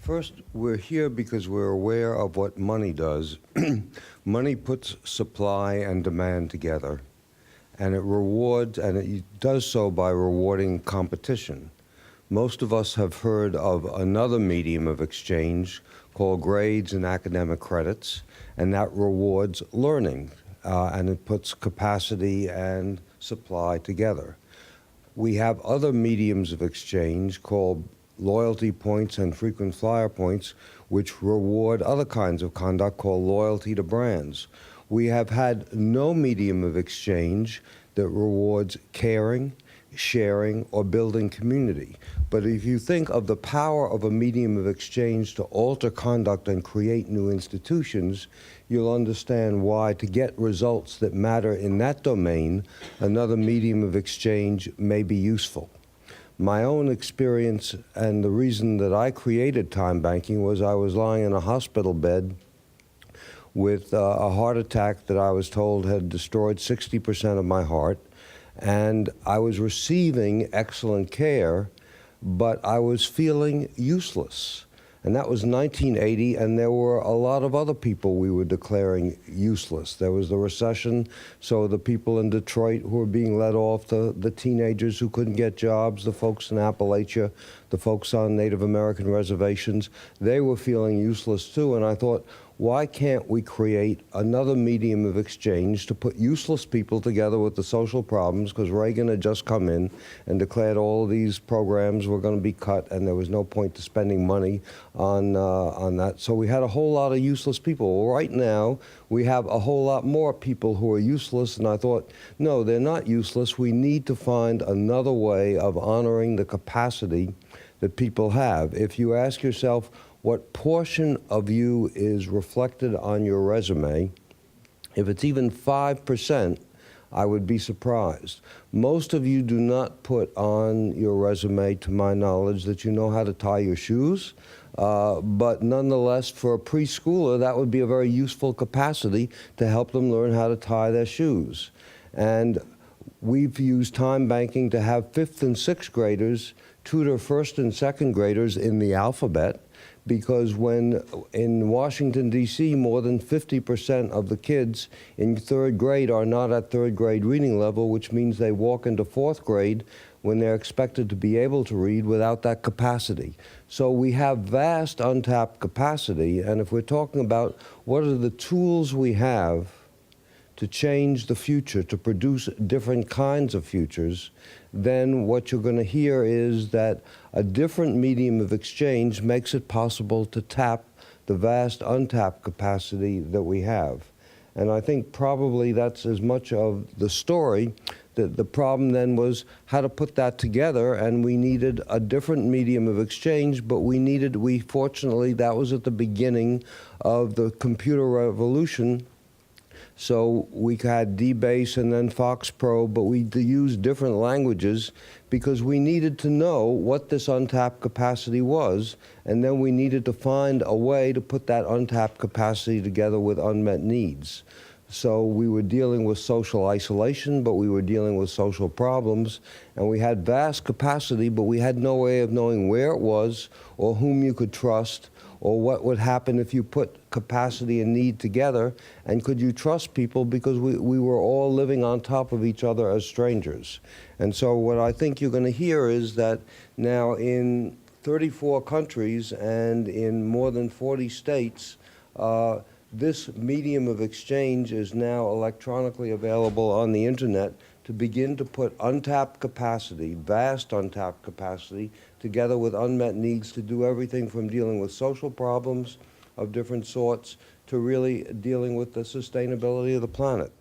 First, we're here because we're aware of what money does. Money puts supply and demand together, and it does so by rewarding competition. Most of us have heard of another medium of exchange called grades and academic credits, and that rewards learning, and it puts capacity and supply together. We have other mediums of exchange called loyalty points and frequent flyer points, which reward other kinds of conduct called loyalty to brands. We have had no medium of exchange that rewards caring, sharing, or building community. But if you think of the power of a medium of exchange to alter conduct and create new institutions, you'll understand why, to get results that matter in that domain, another medium of exchange may be useful. My own experience and the reason that I created time banking was I was lying in a hospital bed with a heart attack that I was told had destroyed 60% of my heart, and I was receiving excellent care, but I was feeling useless. And that was 1980, and there were a lot of other people we were declaring useless. There was the recession, so the people in Detroit who were being let off, the teenagers who couldn't get jobs, the folks in Appalachia, the folks on Native American reservations, they were feeling useless too. And I thought, why can't we create another medium of exchange to put useless people together with the social problems? Because Reagan had just come in and declared all of these programs were going to be cut, and there was no point to spending money on that. So we had a whole lot of useless people. Well, right now, we have a whole lot more people who are useless, and I thought, no, they're not useless. We need to find another way of honoring the capacity that people have. If you ask yourself, what portion of you is reflected on your resume, if it's even 5%, I would be surprised. Most of you do not put on your resume, to my knowledge, that you know how to tie your shoes, but nonetheless, for a preschooler, that would be a very useful capacity to help them learn how to tie their shoes. And we've used time banking to have 5th and 6th graders tutor 1st and 2nd graders in the alphabet, because when in Washington, D.C., more than 50% of the kids in 3rd grade are not at 3rd grade reading level, which means they walk into 4th grade when they're expected to be able to read without that capacity. So we have vast untapped capacity, and if we're talking about what are the tools we have to change the future, to produce different kinds of futures, then what you're going to hear is that a different medium of exchange makes it possible to tap the vast untapped capacity that we have. And I think probably that's as much of the story. The problem then was how to put that together, and we needed a different medium of exchange, but fortunately, that was at the beginning of the computer revolution. So we had DBase and then FoxPro, but we used different languages because we needed to know what this untapped capacity was, and then we needed to find a way to put that untapped capacity together with unmet needs. So we were dealing with social isolation, but we were dealing with social problems, and we had vast capacity, but we had no way of knowing where it was or whom you could trust, or what would happen if you put capacity and need together, and could you trust people, because we were all living on top of each other as strangers. And so what I think you're going to hear is that now in 34 countries and in more than 40 states, this medium of exchange is now electronically available on the internet to begin to put untapped capacity, vast untapped capacity, together with unmet needs to do everything from dealing with social problems of different sorts to really dealing with the sustainability of the planet.